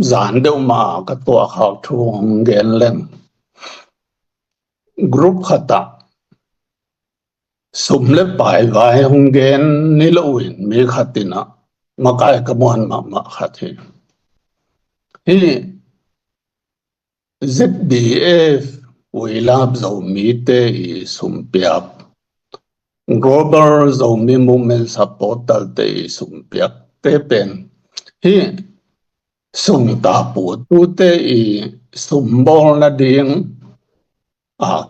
Zan deuh ma ka tua khau thu hong gen leng group khata sum le pai vai hong gen ni lo in mi khatina ma kai ka mon ma khathi hi ZDF Wilab zo mi te I sum piak global zo mi movement supporter te I sum piak te pen hi sum ta pu tu te I sum bol na ding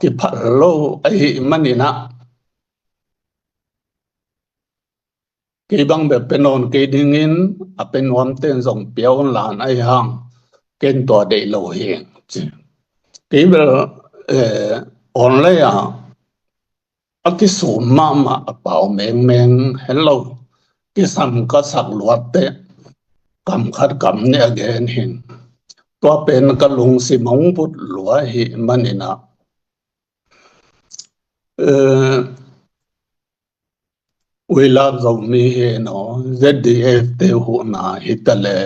ki phal lo ai manina ki bang be penon ki dingin a penwam ten zong piao lan ai hang ken to de lo heng ki bel on le ya a ki su ma a pao meng meng hello ki sam ka sak luat te kam khat kam ne again hin to pen ka lung si mong put lua hi manina Wilab zo mi he no ZDF te hu na hitale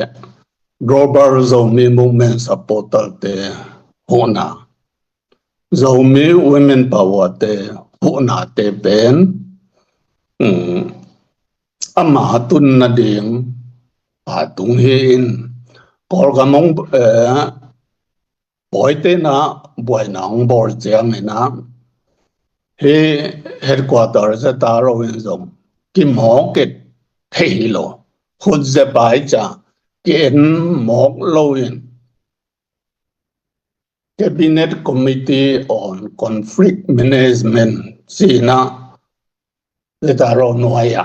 global zo mi movement supporter te hu na zo mi women power te hu na te pen ama tun na ding tung hin kol ka mong boy te na boy nang bor chiang na he headquarter sa taro in zong kim ho ket thei lo khut ze bai cha ken mok lo in Cabinet Committee on Conflict Management sina le taro noya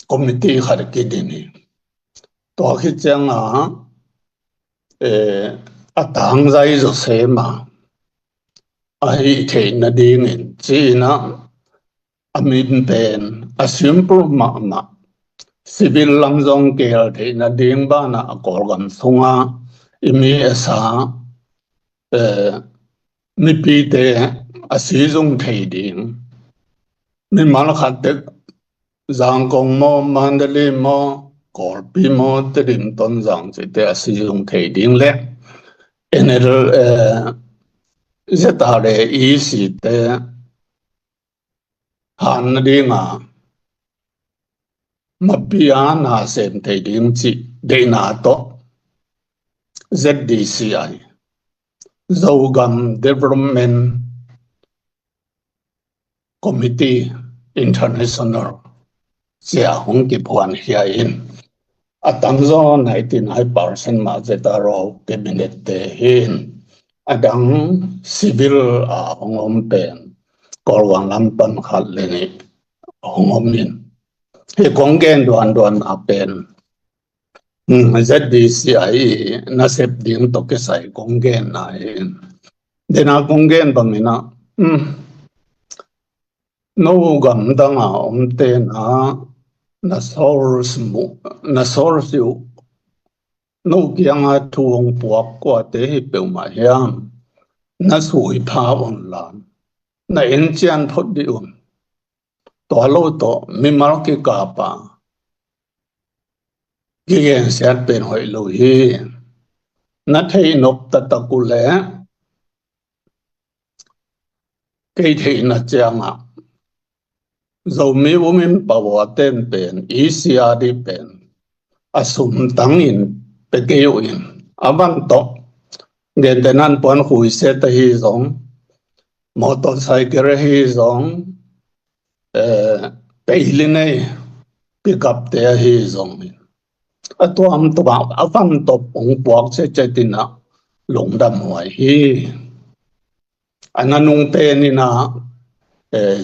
committee khar ki dini to khi chang atang zai zo se ma ai the na ding in china amin pen a simple ma civil lamzong kel the na ding ba na akol gam sunga imi asa mi pi te a si zong thei ding mi mal khat te zang kong mo mandali mo korpi mo te rim ton zang che te a si zong thei ding le enel zetare I si te han dinga mapia na sem thei ding chi de na to ZDCI Zogam Development Committee International sia hong ki phuan hiain atang zo 99% ma zetaro cabinet te hin adang civil hongom pen korwang lam pan khat le ni hongom nin he kongen don a pen ZDCI na sep ding to ke sai kongen na hin dena kongen bangina no gam danga te na na source yu no kianga tuong puak kwa te hi pe ma hiam na sui pha on lan na en chian phot di to lo to mi mal ki ka pa ki gen siat pen hoi lo hi na thei nop ta ku le ke thei na chianga zo mi women power ten pen ECRD pen asum tangin pe keu in avan to den tenan pon hui se ta hi zong motorcycle hi zong pe iline pick up te hi zong atuam to ba avan to ong puak se chetina longdam hoi hi ananung te ni na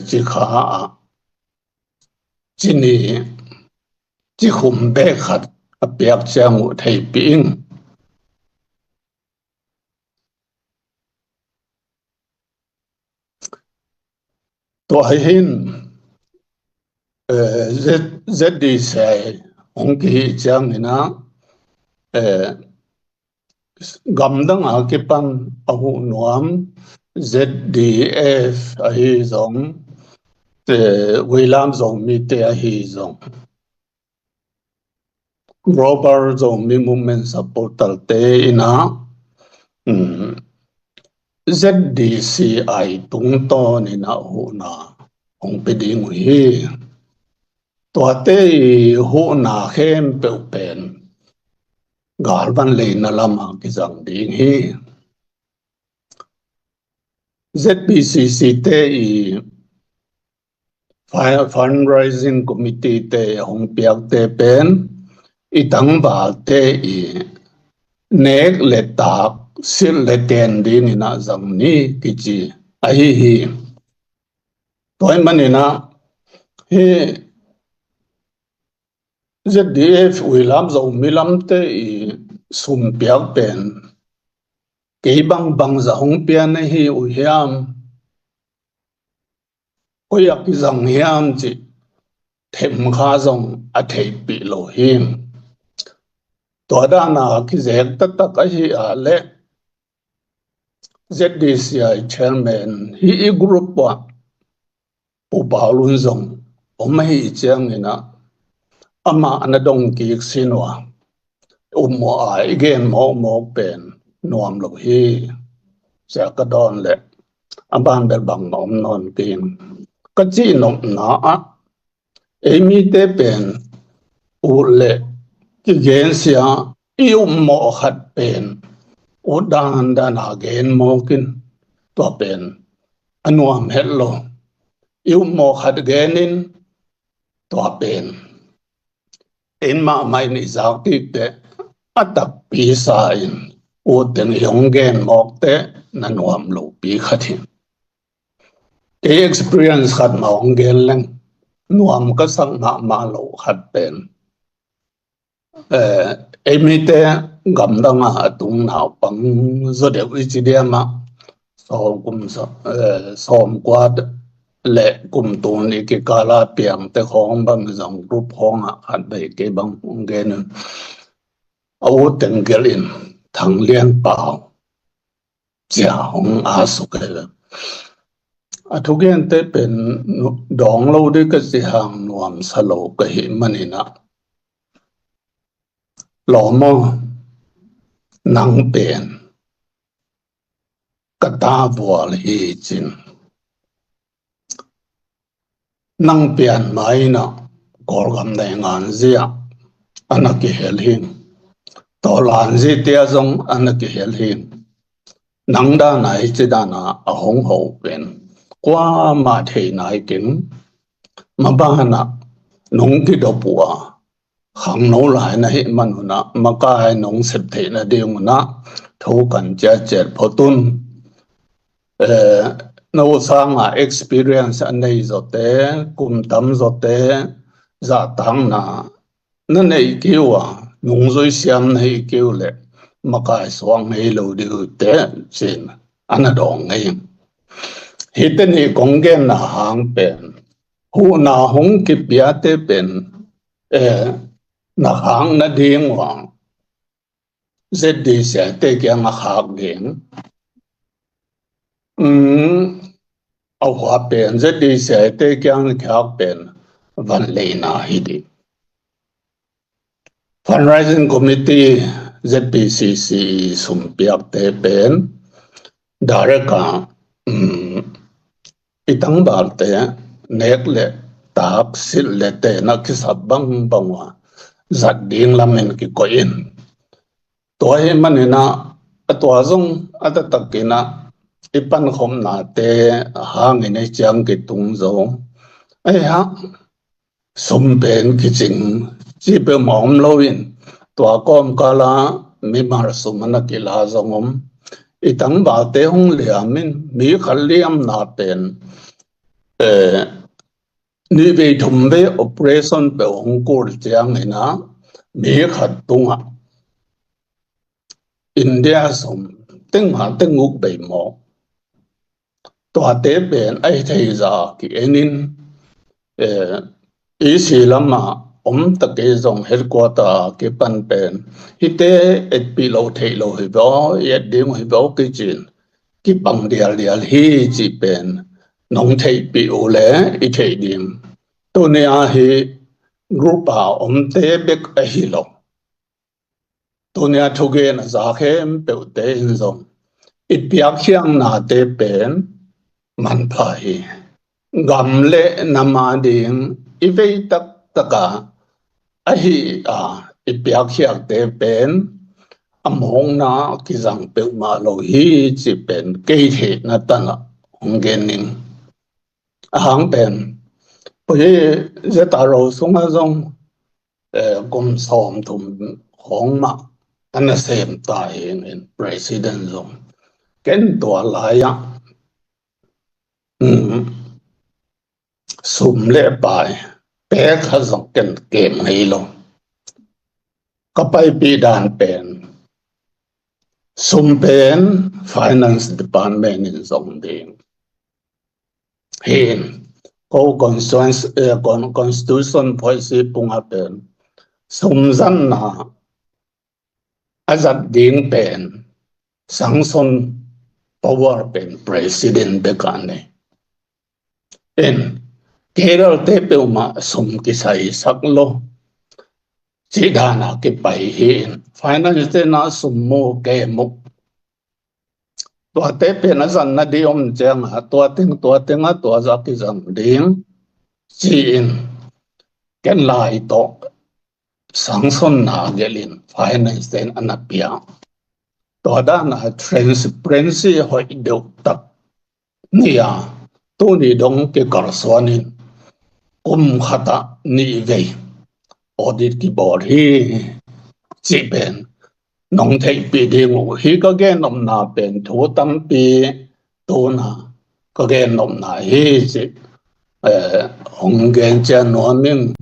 chi kha chini chi khum be khat apiak chang u thei ping to hin ZDC ong ki chang ina gam dang a ki pan ahu nuam ZDF a hi zong Willam zong mi te a hi zong global zo mi movement supporter te ina ZDCI tung to ni na hu na hong pe ding hi to te hu na khem pe pen gal van le na lama ki jang ding hi ZBCC te fundraising committee te hong piak te pen itang ba te nek le tak sil le ten din ina zang ni kichi ai hi toy manina he ZDF wilam zo milam te sum piak pen ke bang za hong pian hi u hiam koyak zang hiam chi them kha zong a thei pi lo him to da na ki zek ta ta ka hi a le ZDCI chairman hi group wa u ba lun zong om hi chang ina ama anadong ki sinwa mo a again mo pen nuam lo hi sa ka don le aban ber bang nom non kin ka chi nom na a emi te pen u le ki gen sia iu mo khat pen u dan ha gen mo kin to pen anuam hello iu mo khat genin to pen in ma mai ni zau ti te atak pi sa in u ten yong gen mok te na nuam lo pi khatin ke experience khat ma ong gen leng nuam ka sang ma lo khat pen emite gam da nga atung na pang zo de wi chi dia ma som kwat le kum tu ni ki kala piang te khong bang zong group khong a khat be ke bang ong gen au ten gelin thang lian pao chia hong a su ke a thu gen te pen dong lo de ka si hang nuam sa lo ka hi manina lo mo nang pen ka ta vual hi chin nang pian mai na kor gam dai ngan zia anaki hel hin to lan zi tia zong anaki hel hin nang da nai chi da na a hong ho pen kwa ma thei nai kin ma ba na nong ki do puwa khang no lai na hi manuna ma ka hai nong sep thei na ding na tho kan cha cher photun no sang experience anei zote kum tam zote za tang na na nei kiwa nung zoi siam nei kiu le makai swang hei lo di te chin ana dong ngai hiten hi konggen na hang pen hu na hong ki pia te pen na hang na ding wang zedi se te kyang a khak ding au hua pen zedi se te kyang khak pen van le na hi di fundraising committee ZPCC sum piak te pen dareka itang bal te nek le tak sil le te na ki sabang bangwa zat ding lamen ki koin to he manina atwa zong atatakina ipan khom na te hang ine chang ki tung zo ai ha sum pen ki ching chi pe mom loin to kom kala mi mar sumana ki la zongom itang ba te hong liamin mi khaliam na pen ni ve thum ve operation pe hong kor chiang ina mi khat tunga India som teng ha teng nguk be mo to te pen ai thei za ki enin isi lama ta ke zong headquarter ke pan pen hite et pi lo thei lo hi bo yet ding hi bo ki chin ki pang dial hi chi pen nong thei pi o le I thei dim to ne a hi group a te bek a hi lo tunia thuge na za khem pe te in zong ipiak hiang na te pen man phai gam le nama ding ivei tak taka ahi a ipiak hiak te pen among na kizang pe ma lo hi chi pen ke the na tana ongening ahang pen poi je ta ro sunga zong gom som thum hong ma ana sem ta in president zong ken to la ya sum le bai pe kha zong ken kem nei lo ka pai pi dan pen sum pen finance department in zong ding hin ko constitution policy punga pen sum zan na azat ding pen sanction power pen president bekane en Kerala te pe ma sum ki sai saklo chỉ đà na cái bài hiện finance te na sum mo ke mo tua te pe na zan na di chang ha tua ting a tua za ki zang ding chỉ in ken lai to sang son na gelin finance te anapia tua da na transparency hoi do tak nia tu ni dong ke karswanin khata ni ve audit ki board hi chi pen nong thei pi ding hi ka gen nom na pen thu tam pi tu na ka gen nom na hi chi hong gen cha no min